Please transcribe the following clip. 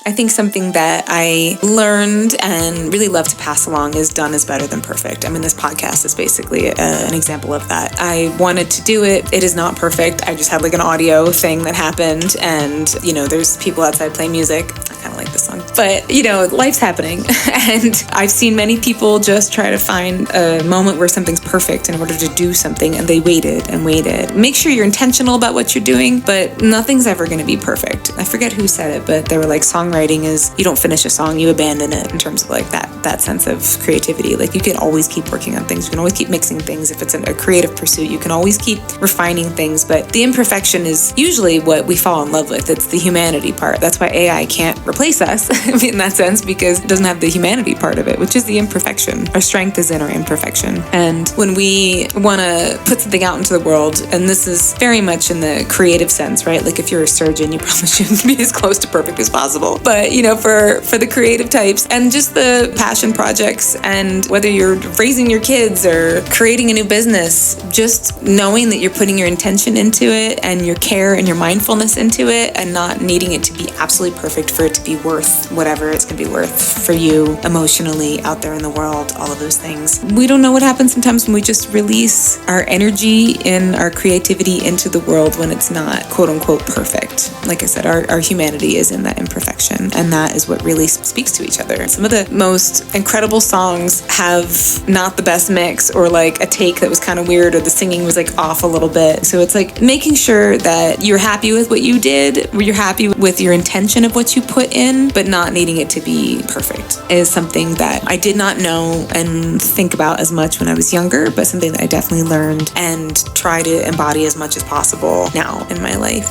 I think something that I learned and really love to pass along is done is better than perfect. I mean, this podcast is basically an example of that. I wanted to do it. It is not perfect. I just had like an audio thing that happened, and, you know, there's people outside playing music. I kind of like this song. But, you know, life's happening. And I've seen many people just try to find a moment where something's perfect in order to do something, and they waited and waited. Make sure you're intentional about what you're doing, but nothing's ever going to be perfect. I forget who said it, but they were like, songwriting is, you don't finish a song, you abandon it, in terms of like that sense of creativity. Like, you can always keep working on things. You can always keep mixing things. If it's a creative pursuit, you can always keep refining things. But the imperfection is usually what we fall in love with. It's the humanity part. That's why AI can't replace us in that sense, because it doesn't have the humanity part of it, which is the imperfection. Our strength is in our imperfection. And when we want to put something out into the world, and this is very much in the creative sense, right? Like, if you're a surgeon, you probably shouldn't be as close to perfect as possible. But, you know, for the creative types and just the passion projects, and whether you're raising your kids or creating a new business, just knowing that you're putting your intention into it and your care and your mindfulness into it, and not needing it to be absolutely perfect for it to be worth whatever it's going to be worth for you emotionally out there in the world, all of those things. We don't know what happens sometimes when we just release our energy and our creativity into the world when it's not quote unquote perfect. Like I said, our humanity is in that imperfection, and that is what really speaks to each other. Some of the most incredible songs have not the best mix, or like a take that was kind of weird, or the singing was like off a little bit. So it's like making sure that you're happy with what you did, you're happy with your intention of what you put in, but not needing it to be perfect is something that I did not know and think about as much when I was younger, but something that I definitely learned and try to embody as much as possible now in my life.